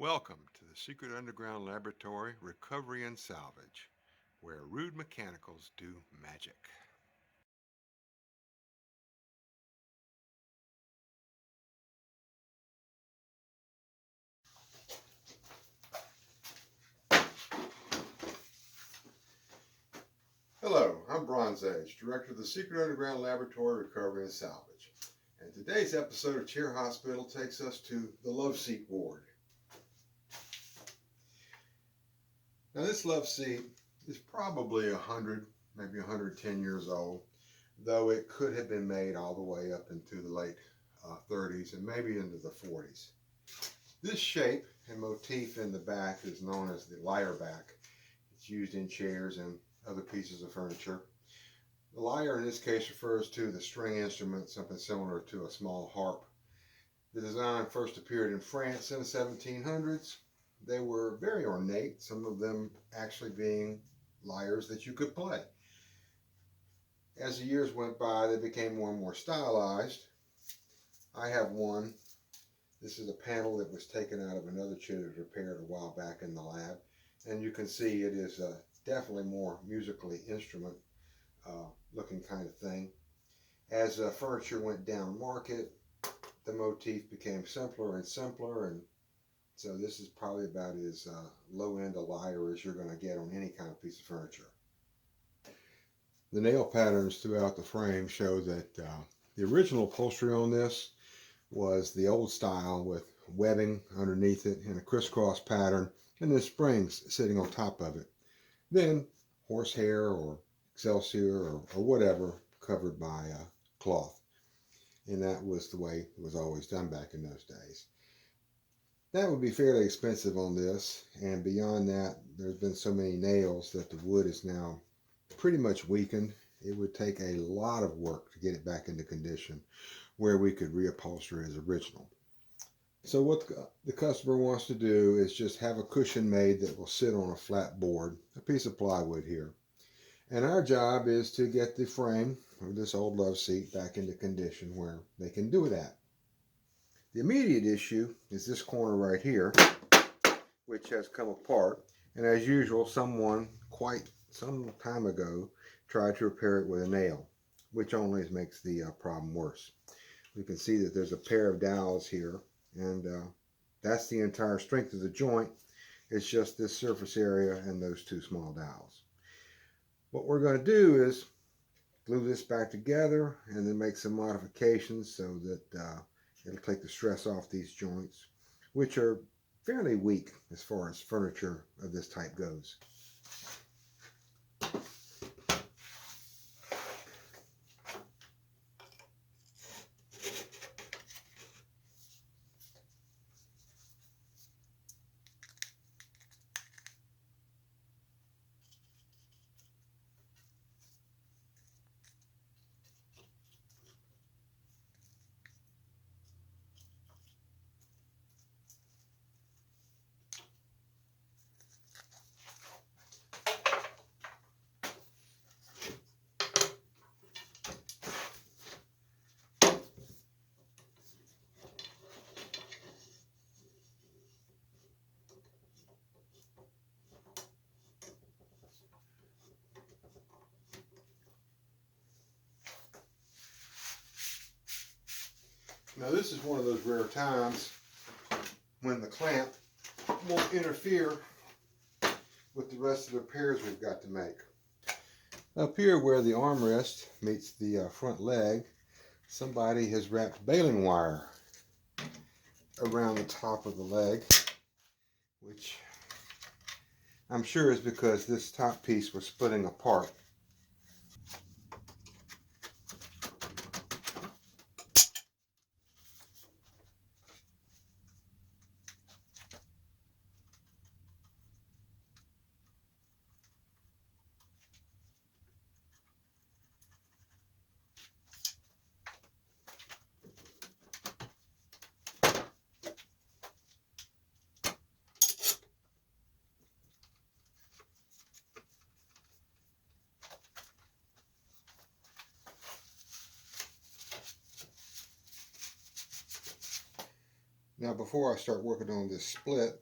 Welcome to the Secret Underground Laboratory Recovery and Salvage, where rude mechanicals do magic. Hello, I'm Bronze Age, Director of the Secret Underground Laboratory Recovery and Salvage. And today's episode of Chair Hospital takes us to the love seat ward. Now, this love seat is probably 100, maybe 110 years old, though it could have been made all the way up into the late 30s and maybe into the 40s. This shape and motif in the back is known as the lyre back. It's used in chairs and other pieces of furniture. The lyre in this case refers to the string instrument, something similar to a small harp. The design first appeared in France in the 1700s. They were very ornate, some of them actually being lyres that you could play. As the years went by, they became more and more stylized. I have one. This is a panel that was taken out of another chair that was repaired a while back in the lab. And you can see it is definitely more musically instrument looking kind of thing. As furniture went down market, the motif became simpler and simpler, and so this is probably about as low end a lyre as you're going to get on any kind of piece of furniture. The nail patterns throughout the frame show that the original upholstery on this was the old style with webbing underneath it and a crisscross pattern and then springs sitting on top of it. Then horsehair or excelsior or whatever covered by cloth. And that was the way it was always done back in those days. That would be fairly expensive on this, and beyond that, there's been so many nails that the wood is now pretty much weakened. It would take a lot of work to get it back into condition where we could reupholster it as original. So what the customer wants to do is just have a cushion made that will sit on a flat board, a piece of plywood here. And our job is to get the frame of this old love seat back into condition where they can do that. The immediate issue is this corner right here, which has come apart. And as usual, someone quite some time ago tried to repair it with a nail, which only makes the problem worse. We can see that there's a pair of dowels here, and that's the entire strength of the joint. It's just this surface area and those two small dowels. What we're going to do is glue this back together and then make some modifications so that it'll take the stress off these joints, which are fairly weak as far as furniture of this type goes. Now this is one of those rare times when the clamp won't interfere with the rest of the repairs we've got to make. Up here where the armrest meets the front leg, somebody has wrapped baling wire around the top of the leg, which I'm sure is because this top piece was splitting apart. Now before I start working on this split,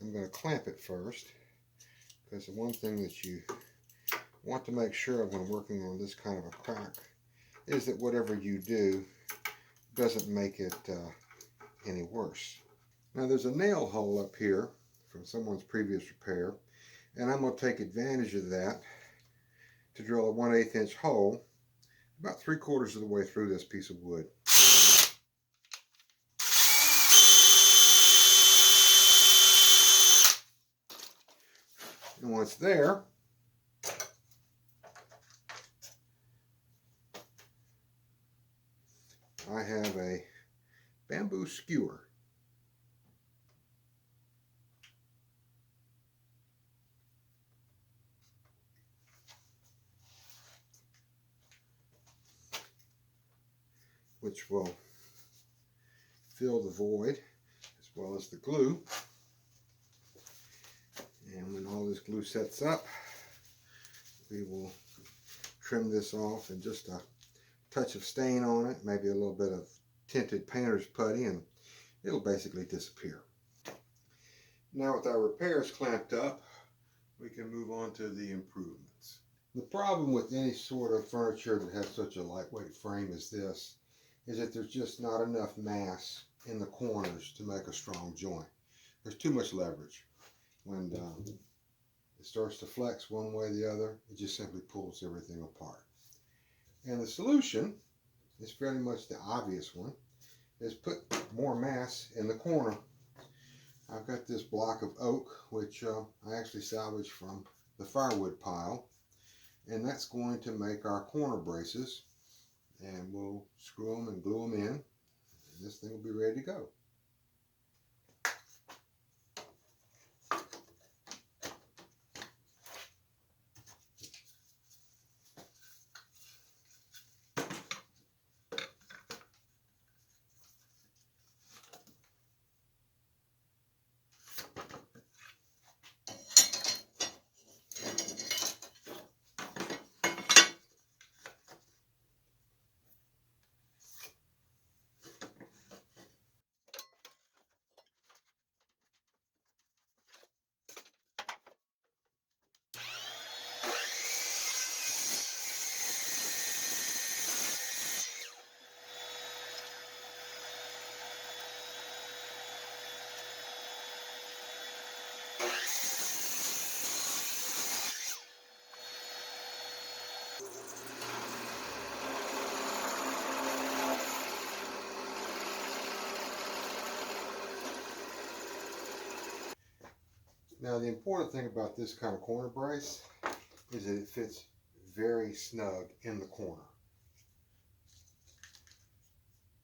I'm going to clamp it first, because the one thing that you want to make sure of when working on this kind of a crack is that whatever you do doesn't make it any worse. Now there's a nail hole up here from someone's previous repair, and I'm going to take advantage of that to drill a 1/8 inch hole about 3/4 of the way through this piece of wood. And once there, I have a bamboo skewer. Which will fill the void as well as the glue. And when all this glue sets up, we will trim this off, and just a touch of stain on it, maybe a little bit of tinted painter's putty, and it'll basically disappear. Now with our repairs clamped up, we can move on to the improvements. The problem with any sort of furniture that has such a lightweight frame as this is that there's just not enough mass in the corners to make a strong joint. There's too much leverage. When it starts to flex one way or the other, it just simply pulls everything apart. And the solution is fairly much the obvious one, is put more mass in the corner. I've got this block of oak, which I actually salvaged from the firewood pile, and that's going to make our corner braces, and we'll screw them and glue them in, and this thing will be ready to go. Now the important thing about this kind of corner brace is that it fits very snug in the corner.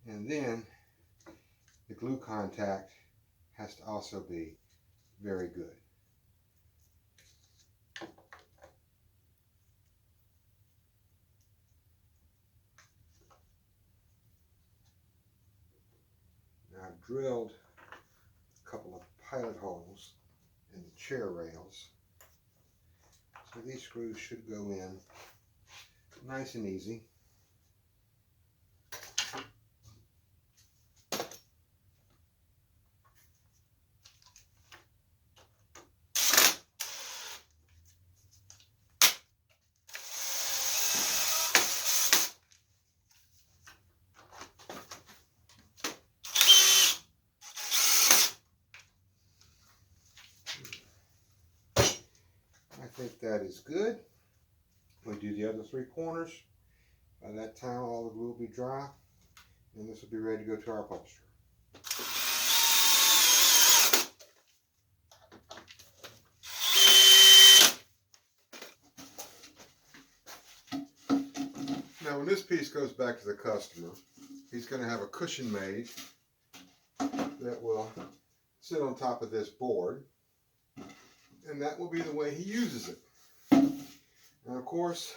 And then the glue contact has to also be very good. Now I've drilled a couple of pilot holes in the chair rails, so these screws should go in nice and easy. I think that is good. We'll do the other 3 corners. By that time, all the glue will be dry, and this will be ready to go to our upholsterer. Now, when this piece goes back to the customer, he's going to have a cushion made that will sit on top of this board, and that will be the way he uses it. And of course,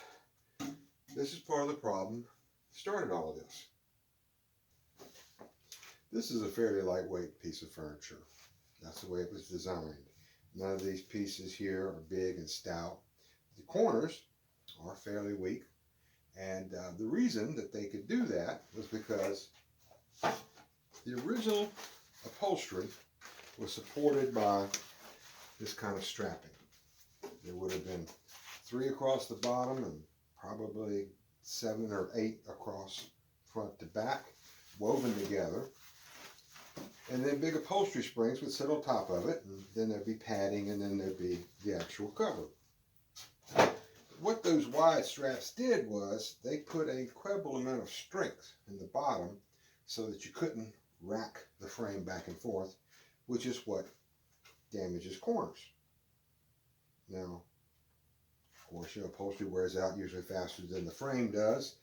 this is part of the problem that started all of this. This is a fairly lightweight piece of furniture. That's the way it was designed. None of these pieces here are big and stout. The corners are fairly weak, and the reason that they could do that was because the original upholstery was supported by this kind of strapping. There would have been 3 across the bottom and probably 7 or 8 across front to back, woven together. And then big upholstery springs would sit on top of it, and then there'd be padding, and then there'd be the actual cover. What those wide straps did was they put an incredible amount of strength in the bottom so that you couldn't rack the frame back and forth, which is what damages corners. Now, of course, your upholstery wears out usually faster than the frame does,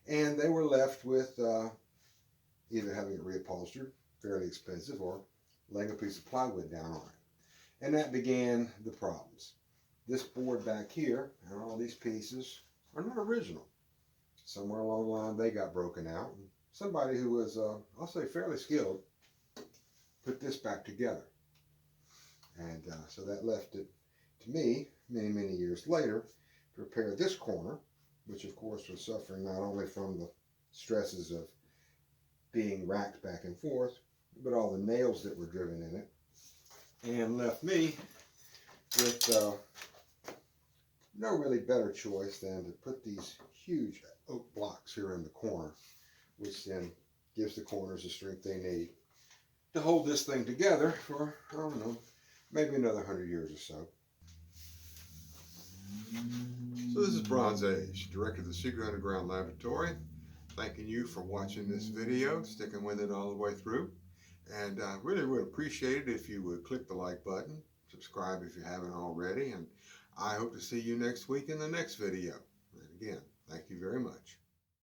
and they were left with either having it reupholstered, fairly expensive, or laying a piece of plywood down on it. And that began the problems. This board back here and all these pieces are not original. Somewhere along the line they got broken out, and somebody who was, I'll say, fairly skilled put this back together. And so that left it to me many, many years later to repair this corner, which of course was suffering not only from the stresses of being racked back and forth, but all the nails that were driven in it, and left me with no really better choice than to put these huge oak blocks here in the corner, which then gives the corners the strength they need to hold this thing together for, I don't know, maybe another 100 years or so. So this is Bronze Age, director of the Secret Underground Laboratory, thanking you for watching this video, sticking with it all the way through. And I really would appreciate it if you would click the like button, subscribe if you haven't already, and I hope to see you next week in the next video. And again, thank you very much.